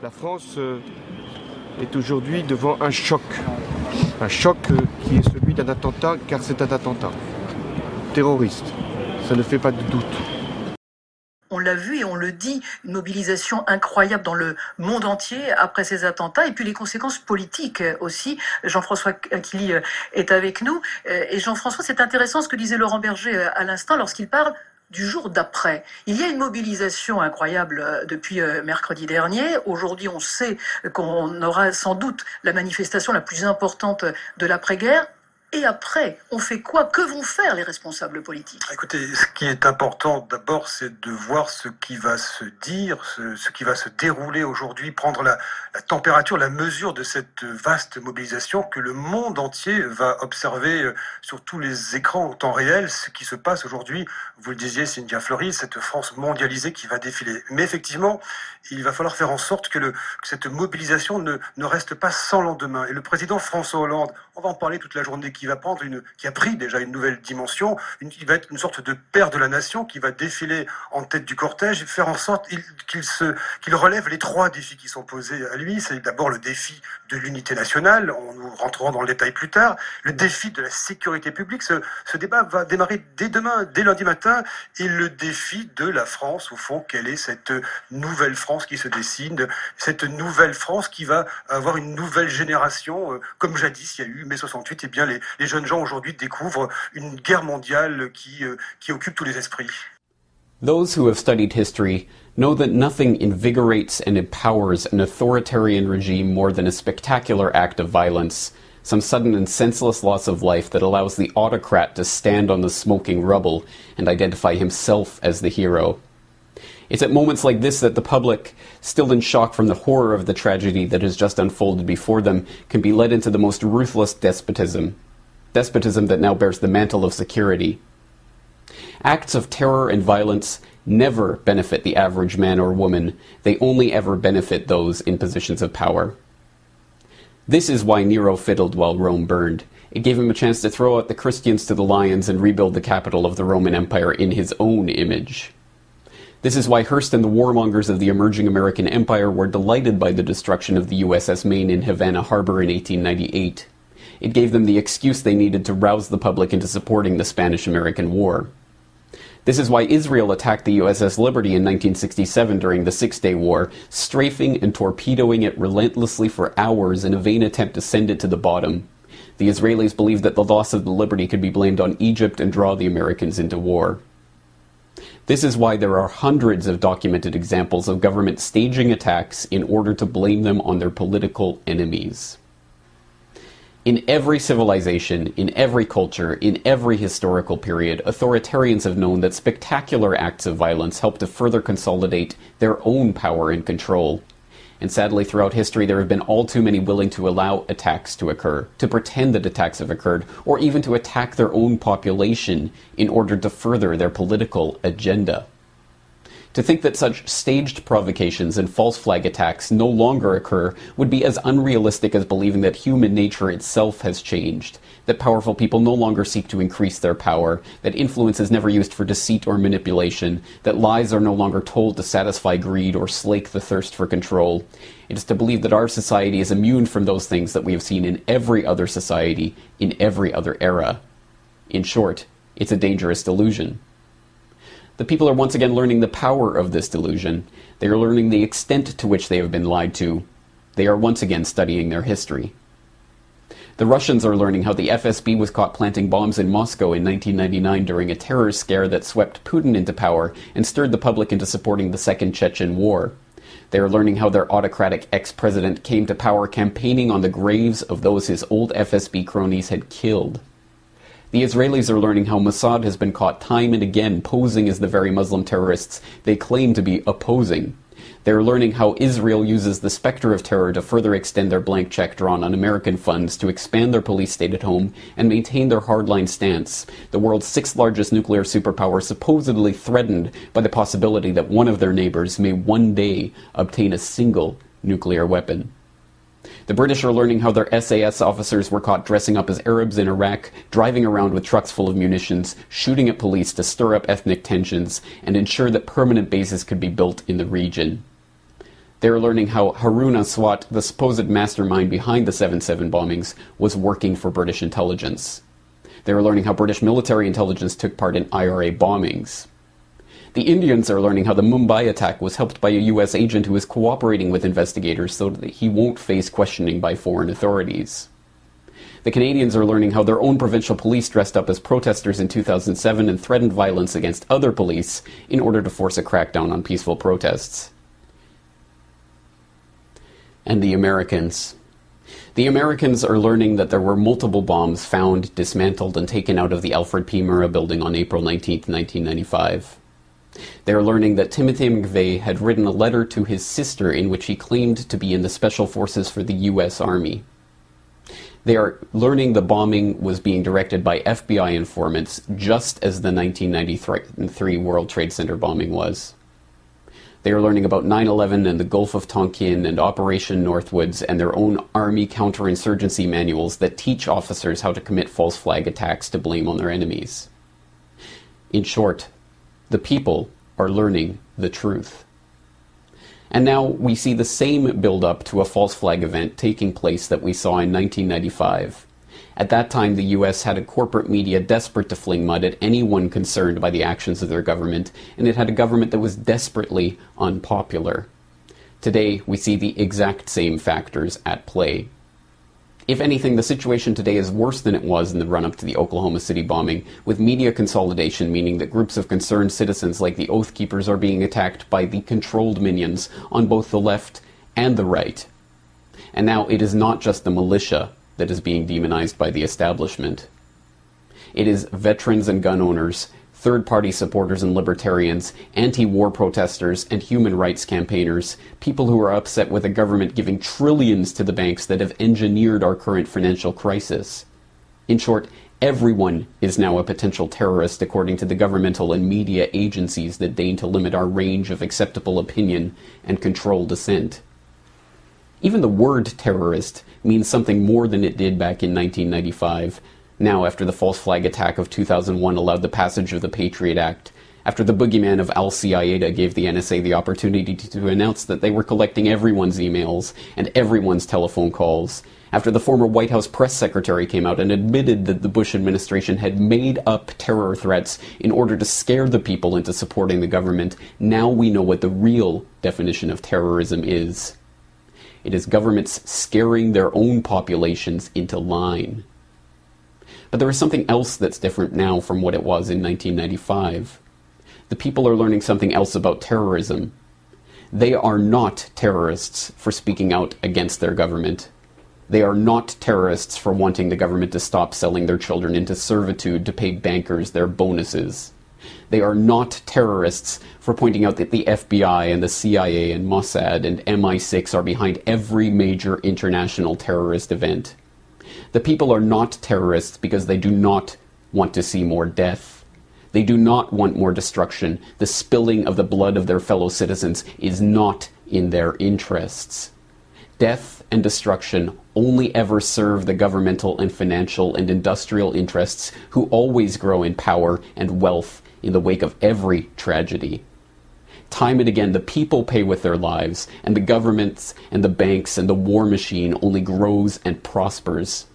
La France est aujourd'hui devant un choc qui est celui d'un attentat, car c'est un attentat terroriste, ça ne fait pas de doute. On l'a vu et on le dit, une mobilisation incroyable dans le monde entier après ces attentats et puis les conséquences politiques aussi. Jean-François Killy est avec nous. Et Jean-François, c'est intéressant ce que disait Laurent Berger à l'instant lorsqu'il parle du jour d'après. Il y a une mobilisation incroyable depuis mercredi dernier. Aujourd'hui, on sait qu'on aura sans doute la manifestation la plus importante de l'après-guerre. Et après, on fait quoi? Que vont faire les responsables politiques? Écoutez, ce qui est important d'abord, c'est de voir ce qui va se dire, ce qui va se dérouler aujourd'hui, prendre la température, la mesure de cette vaste mobilisation que le monde entier va observer sur tous les écrans en temps réel, ce qui se passe aujourd'hui. Vous le disiez, Cynthia Fleury, cette France mondialisée qui va défiler. Mais effectivement, il va falloir faire en sorte que cette mobilisation ne reste pas sans lendemain. Et le président François Hollande, on va en parler toute la journée, qui a pris déjà une nouvelle dimension, il va être une sorte de père de la nation qui va défiler en tête du cortège et faire en sorte qu'il relève les 3 défis qui sont posés à lui. C'est d'abord le défi de l'unité nationale, nous rentrerons dans le détail plus tard, le défi de la sécurité publique, ce débat va démarrer dès demain, dès lundi matin, et le défi de la France, au fond, quelle est cette nouvelle France qui se dessine, cette nouvelle France qui va avoir une nouvelle génération, comme jadis il y a eu mai 68, et bien les jeunes gens aujourd'hui découvrent une guerre mondiale qui occupe tous les esprits. Those who have studied history know that nothing invigorates and empowers an authoritarian regime more than a spectacular act of violence, some sudden and senseless loss of life that allows the autocrat to stand on the smoking rubble and identify himself as the hero. It's at moments like this that the public, still in shock from the horror of the tragedy that has just unfolded before them, can be led into the most ruthless despotism that now bears the mantle of security. Acts of terror and violence never benefit the average man or woman. They only ever benefit those in positions of power. This is why Nero fiddled while Rome burned. It gave him a chance to throw out the Christians to the lions and rebuild the capital of the Roman Empire in his own image. This is why Hearst and the warmongers of the emerging American Empire were delighted by the destruction of the USS Maine in Havana Harbor in 1898. It gave them the excuse they needed to rouse the public into supporting the Spanish-American War. This is why Israel attacked the USS Liberty in 1967 during the Six-Day War, strafing and torpedoing it relentlessly for hours in a vain attempt to send it to the bottom. The Israelis believed that the loss of the Liberty could be blamed on Egypt and draw the Americans into war. This is why there are hundreds of documented examples of government staging attacks in order to blame them on their political enemies. In every civilization, in every culture, in every historical period, authoritarians have known that spectacular acts of violence help to further consolidate their own power and control. And sadly, throughout history, there have been all too many willing to allow attacks to occur, to pretend that attacks have occurred, or even to attack their own population in order to further their political agenda. To think that such staged provocations and false flag attacks no longer occur would be as unrealistic as believing that human nature itself has changed, that powerful people no longer seek to increase their power, that influence is never used for deceit or manipulation, that lies are no longer told to satisfy greed or slake the thirst for control. It is to believe that our society is immune from those things that we have seen in every other society, in every other era. In short, it's a dangerous delusion. The people are once again learning the power of this delusion. They are learning the extent to which they have been lied to. They are once again studying their history. The Russians are learning how the FSB was caught planting bombs in Moscow in 1999 during a terror scare that swept Putin into power and stirred the public into supporting the Second Chechen War. They are learning how their autocratic ex-president came to power campaigning on the graves of those his old FSB cronies had killed. The Israelis are learning how Mossad has been caught time and again posing as the very Muslim terrorists they claim to be opposing. They are learning how Israel uses the specter of terror to further extend their blank check drawn on American funds to expand their police state at home and maintain their hardline stance, the world's 6th largest nuclear superpower supposedly threatened by the possibility that one of their neighbors may one day obtain a single nuclear weapon. The British are learning how their SAS officers were caught dressing up as Arabs in Iraq, driving around with trucks full of munitions, shooting at police to stir up ethnic tensions, and ensure that permanent bases could be built in the region. They were learning how Harun Aswat, the supposed mastermind behind the 7/7 bombings, was working for British intelligence. They were learning how British military intelligence took part in IRA bombings. The Indians are learning how the Mumbai attack was helped by a US agent who is cooperating with investigators so that he won't face questioning by foreign authorities. The Canadians are learning how their own provincial police dressed up as protesters in 2007 and threatened violence against other police in order to force a crackdown on peaceful protests. And the Americans. The Americans are learning that there were multiple bombs found, dismantled, and taken out of the Alfred P. Murrah building on April 19, 1995. They are learning that Timothy McVeigh had written a letter to his sister in which he claimed to be in the Special Forces for the U.S. Army. They are learning the bombing was being directed by FBI informants, just as the 1993 World Trade Center bombing was. They are learning about 9/11 and the Gulf of Tonkin and Operation Northwoods and their own Army counterinsurgency manuals that teach officers how to commit false flag attacks to blame on their enemies. In short, the people are learning the truth. And now we see the same build-up to a false flag event taking place that we saw in 1995. At that time, the US had a corporate media desperate to fling mud at anyone concerned by the actions of their government, and it had a government that was desperately unpopular. Today, we see the exact same factors at play. If anything, the situation today is worse than it was in the run-up to the Oklahoma City bombing, with media consolidation meaning that groups of concerned citizens like the Oath Keepers are being attacked by the controlled minions on both the left and the right. And now it is not just the militia that is being demonized by the establishment. It is veterans and gun owners, third-party supporters and libertarians, anti-war protesters and human rights campaigners, people who are upset with a government giving trillions to the banks that have engineered our current financial crisis. In short, everyone is now a potential terrorist according to the governmental and media agencies that deign to limit our range of acceptable opinion and control dissent. Even the word terrorist means something more than it did back in 1995, now after the false flag attack of 2001 allowed the passage of the Patriot Act, after the boogeyman of Al-Qaeda gave the NSA the opportunity to announce that they were collecting everyone's emails and everyone's telephone calls, after the former White House press secretary came out and admitted that the Bush administration had made up terror threats in order to scare the people into supporting the government, now we know what the real definition of terrorism is. It is governments scaring their own populations into line. But there is something else that's different now from what it was in 1995. The people are learning something else about terrorism. They are not terrorists for speaking out against their government. They are not terrorists for wanting the government to stop selling their children into servitude to pay bankers their bonuses. They are not terrorists for pointing out that the FBI and the CIA and Mossad and MI6 are behind every major international terrorist event. The people are not terrorists because they do not want to see more death. They do not want more destruction. The spilling of the blood of their fellow citizens is not in their interests. Death and destruction only ever serve the governmental and financial and industrial interests who always grow in power and wealth in the wake of every tragedy. Time and again, the people pay with their lives, and the governments and the banks and the war machine only grows and prospers.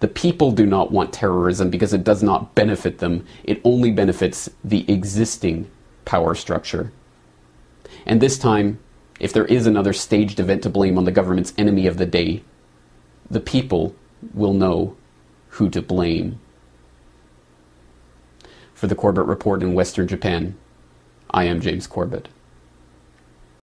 The people do not want terrorism because it does not benefit them. It only benefits the existing power structure. And this time, if there is another staged event to blame on the government's enemy of the day, the people will know who to blame. For the Corbett Report in Western Japan, I am James Corbett.